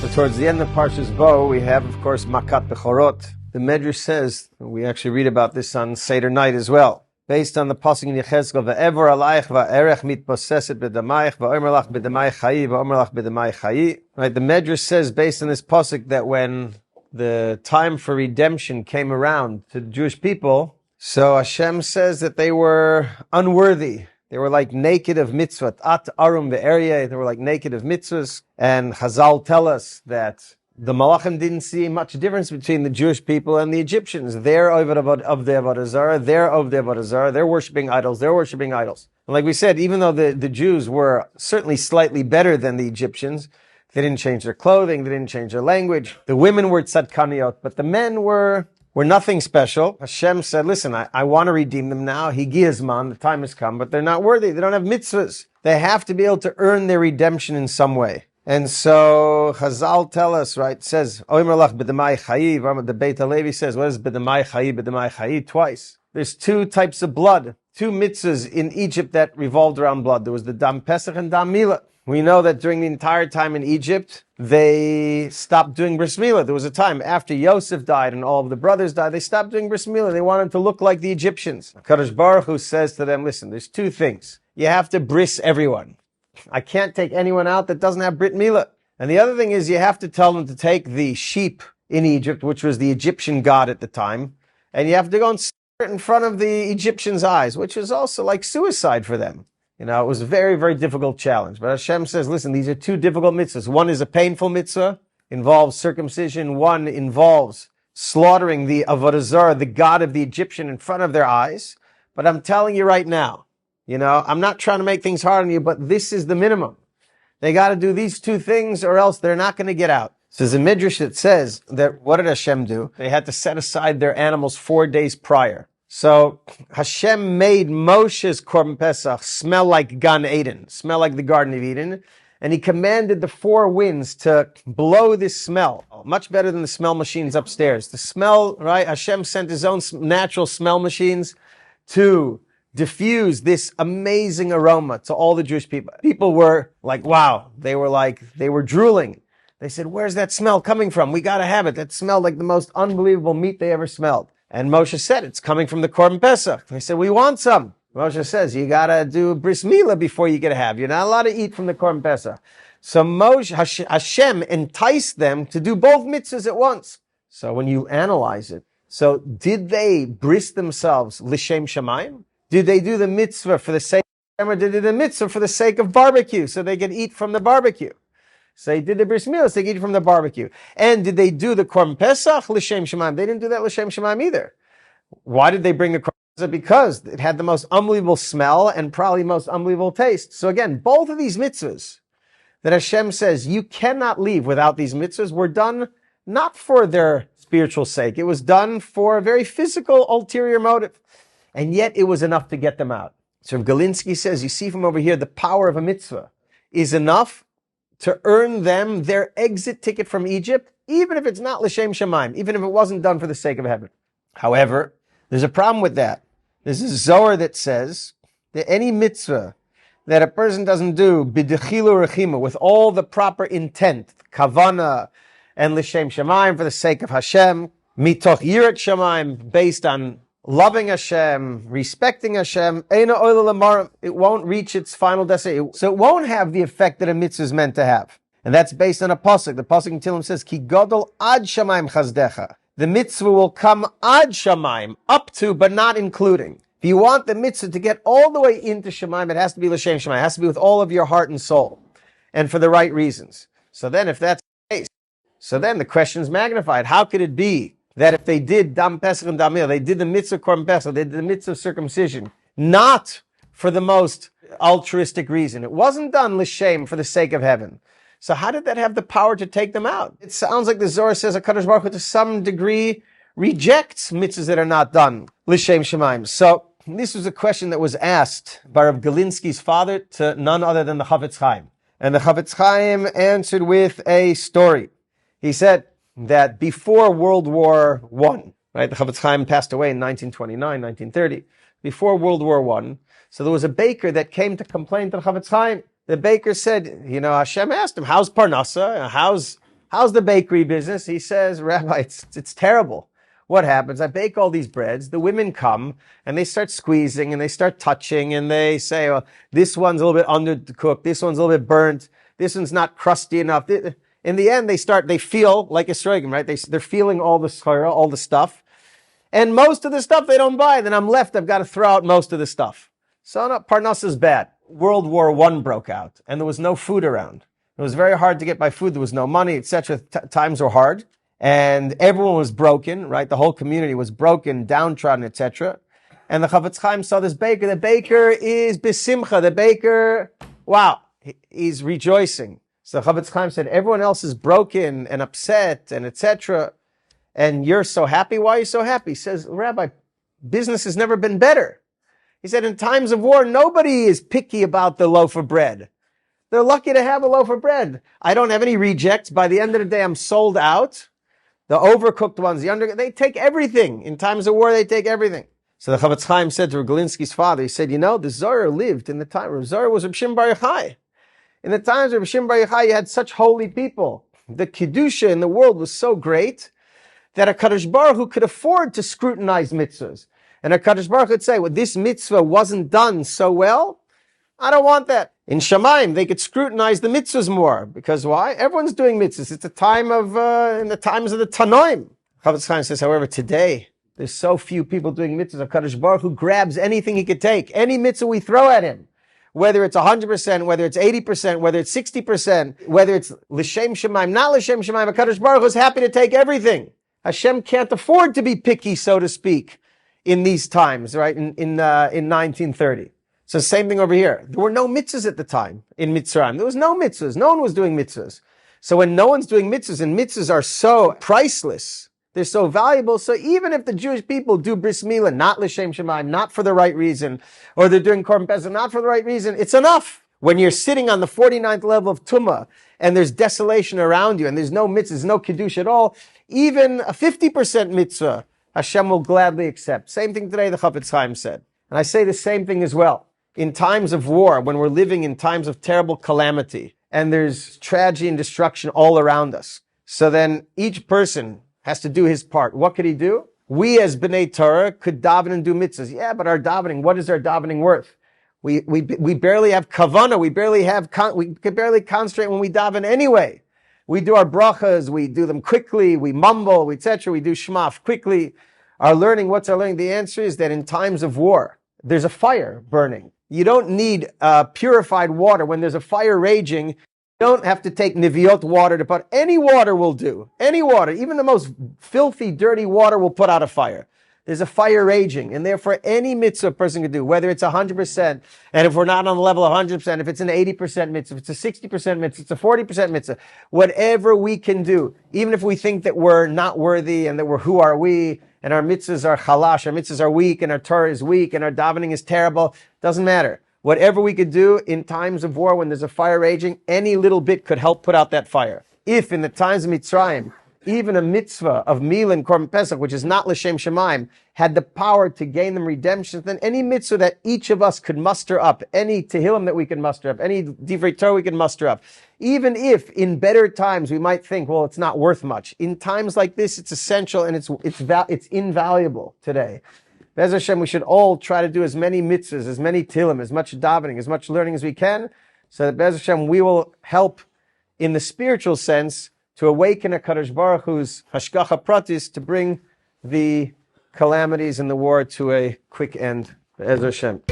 So towards the end of Parshas Bo, we have, of course, Makat Bechorot. The Medrash says, we actually read about this on Seder night as well, based on the pasuk in Yechezkel, Ve'evor alayich va'erech mitposeset b'damayich va'omer lach b'damayich chayi va'omer lach b'damayich chayi. Right, the Medrash says, based on this pasuk, that when the time for redemption came around to the Jewish people, so Hashem says that they were unworthy. They were like naked of mitzvah. At arum ve'eryeh. They were like naked of mitzvahs. And Chazal tell us that the Malachim didn't see much difference between the Jewish people and the Egyptians. They're of the Avodah Zarah. They're of the Avodah Zarah. They're worshiping idols. They're worshiping idols. And like we said, even though the Jews were certainly slightly better than the Egyptians, they didn't change their clothing. They didn't change their language. The women were tzadkaniot, but the men were nothing special. Hashem said, listen, I want to redeem them now. Higi hazman, the time has come, but they're not worthy. They don't have mitzvahs. They have to be able to earn their redemption in some way. And so Chazal tell us, right, it says, Omer lach b'damai chayi, the Beit HaLevi says, what is b'damai chayi? Twice. There's two types of blood, two mitzvahs in Egypt that revolved around blood. There was the Dam Pesach and Dam Milah. We know that during the entire time in Egypt, they stopped doing bris milah. There was a time after Yosef died and all of the brothers died, they stopped doing bris milah. They wanted to look like the Egyptians. Kadosh Baruch Hu says to them, listen, there's two things. You have to bris everyone. I can't take anyone out that doesn't have brit milah. And the other thing is you have to tell them to take the sheep in Egypt, which was the Egyptian god at the time, and you have to go and sit in front of the Egyptians' eyes, which is also like suicide for them. You know, it was a very, very difficult challenge. But Hashem says, listen, these are two difficult mitzvahs. One is a painful mitzvah, involves circumcision. One involves slaughtering the Avodah Zarah, the god of the Egyptian, in front of their eyes. But I'm telling you right now, you know, I'm not trying to make things hard on you, but this is the minimum. They got to do these two things or else they're not going to get out. So there's a midrash that says that what did Hashem do? They had to set aside their animals 4 days prior. So Hashem made Moshe's Korban Pesach smell like Gan Eden, smell like the Garden of Eden, and he commanded the four winds to blow this smell, much better than the smell machines upstairs. The smell, right? Hashem sent his own natural smell machines to diffuse this amazing aroma to all the Jewish people. People were like, wow. They were drooling. They said, where's that smell coming from? We got to have it. That smelled like the most unbelievable meat they ever smelled. And Moshe said, it's coming from the Korban Pesach. They said, we want some. Moshe says, you gotta do bris milah before you get to have. You're not allowed to eat from the Korban Pesach. So Hashem enticed them to do both mitzvahs at once. So when you analyze it, so did they bris themselves l'shem shamayim? Did they do the mitzvah for the sake of Hashem, or did they do the mitzvah for the sake of barbecue, so they could eat from the barbecue? So they did the bris milah, so they could eat from the barbecue. And did they do the Korban Pesach l'shem shamayim? They didn't do that l'shem shamayim either. Why did they bring the Korban Pesach? Because it had the most unbelievable smell and probably most unbelievable taste. So again, both of these mitzvahs that Hashem says you cannot leave without these mitzvahs were done not for their spiritual sake. It was done for a very physical, ulterior motive. And yet it was enough to get them out. So Galinsky says, you see from over here, the power of a mitzvah is enough to earn them their exit ticket from Egypt, even if it's not l'shem shamayim, even if it wasn't done for the sake of heaven. However, there's a problem with that. There's a Zohar that says that any mitzvah that a person doesn't do b'dechilu rechima, with all the proper intent, kavana, and l'shem shamayim, for the sake of Hashem, mitoch yirat shamayim, based on loving Hashem, respecting Hashem, eina oila l'marim, it won't reach its final destination. So it won't have the effect that a mitzvah is meant to have. And that's based on a pasuk. The pasuk in Tehillim says, Ki godol ad shamayim chazdecha. The mitzvah will come ad shamayim, up to, but not including. If you want the mitzvah to get all the way into shamayim, it has to be l'shem shamayim. It has to be with all of your heart and soul, and for the right reasons. So then, if that's the case, so then the question is magnified. How could it be that if they did Dam Pesach and Dam Milah, they did the mitzvah Korban Pesach, they did the mitzvah of circumcision, not for the most altruistic reason? It wasn't done l'shem, for the sake of heaven. So how did that have the power to take them out? It sounds like the Zohar says HaKadosh Baruch Hu to some degree rejects mitzvahs that are not done l'shem shamayim. So this was a question that was asked by Rav Galinsky's father to none other than the Chafetz Chaim. And the Chafetz Chaim answered with a story. He said that before World War I, right, the Chafetz Chaim passed away in 1929, 1930, before World War I, so there was a baker that came to complain to the Chafetz Chaim. The baker said, Hashem asked him, how's Parnasa? How's how's the bakery business? He says, Rabbi, it's terrible. What happens? I bake all these breads. The women come and they start squeezing and they start touching and they say, oh, this one's a little bit undercooked. This one's a little bit burnt. This one's not crusty enough. In the end, they feel like a sroigim, right? They're feeling all the schara, all the stuff. And most of the stuff they don't buy. Then I'm left. I've got to throw out most of the stuff. So no, Parnas is bad. World War I broke out and there was no food around. It was very hard to get by food. There was no money, etc. Times were hard. And everyone was broken, right? The whole community was broken, downtrodden, etc. And the Chafetz Chaim saw this baker. The baker is besimcha. The baker, wow, he's rejoicing. So the Chafetz Chaim said, everyone else is broken and upset and etc. And you're so happy. Why are you so happy? He says, Rabbi, business has never been better. He said, in times of war, nobody is picky about the loaf of bread. They're lucky to have a loaf of bread. I don't have any rejects. By the end of the day, I'm sold out. The overcooked ones, they take everything. In times of war, they take everything. So the Chafetz Chaim said to Galinsky's father, he said, the Zohar lived in the time. The Zohar was Reb Shimon Bar Yochai. In the times of Reb Shimon Bar Yochai, you had such holy people. The Kedusha in the world was so great that HaKadosh Baruch Hu could afford to scrutinize mitzvahs. And HaKadosh Baruch Hu could say, well, this mitzvah wasn't done so well. I don't want that. In Shamayim, they could scrutinize the mitzvahs more. Because why? Everyone's doing mitzvahs. It's a time of, in the times of the Tanoim. Chafetz Chaim says, however, today, there's so few people doing mitzvahs. HaKadosh Baruch Hu grabs anything he could take. Any mitzvah we throw at him. Whether it's 100%, whether it's 80%, whether it's 60%, whether it's L'Shem Shemaim, not L'Shem Shemaim, HaKadosh Baruch Hu is happy to take everything. Hashem can't afford to be picky, so to speak, in these times, right? In 1930. So same thing over here. There were no mitzvahs at the time in Mitzrayim. There was no mitzvahs. No one was doing mitzvahs. So when no one's doing mitzvahs, and mitzvahs are so priceless, they're so valuable, so even if the Jewish people do bris milah, not l'shem shemaim, not for the right reason, or they're doing korban pesach, not for the right reason, it's enough. When you're sitting on the 49th level of Tumah, and there's desolation around you, and there's no mitzvahs, no kiddush at all, even a 50% mitzvah, Hashem will gladly accept. Same thing today, the Chafetz Chaim said. And I say the same thing as well. In times of war, when we're living in times of terrible calamity, and there's tragedy and destruction all around us, so then each person has to do his part. What could he do? We as B'nai Torah could daven and do mitzvahs. Yeah, but our davening, what is our davening worth? We barely have kavanah. We could barely concentrate when we daven anyway. We do our brachas, we do them quickly, we mumble, etc. We do shmaf quickly. What's our learning? The answer is that in times of war, there's a fire burning. You don't need purified water. When there's a fire raging, you don't have to take niviot water to put. Any water will do. Any water, even the most filthy, dirty water will put out a fire. There's a fire raging, and therefore any mitzvah a person can do, whether it's 100%, and if we're not on the level of 100%, if it's an 80% mitzvah, if it's a 60% mitzvah, it's a 40% mitzvah, whatever we can do, even if we think that we're not worthy and that who are we, and our mitzvahs are chalash, our mitzvahs are weak, and our Torah is weak, and our davening is terrible, doesn't matter. Whatever we could do in times of war when there's a fire raging, any little bit could help put out that fire. If in the times of Mitzrayim, even a mitzvah of Milah and Korban Pesach, which is not L'Shem Shemaim, had the power to gain them redemption, then any mitzvah that each of us could muster up, any Tehillim that we can muster up, any Divrei Torah we can muster up, even if in better times we might think, well, it's not worth much. In times like this, it's essential and it's invaluable today. Be'ez Hashem, we should all try to do as many mitzvahs, as many Tehillim, as much davening, as much learning as we can, so that Be'ez Hashem, we will help in the spiritual sense to awaken HaKadosh Baruch Hu's Hashgacha Pratis to bring the calamities in the war to a quick end. Be'ez Hashem.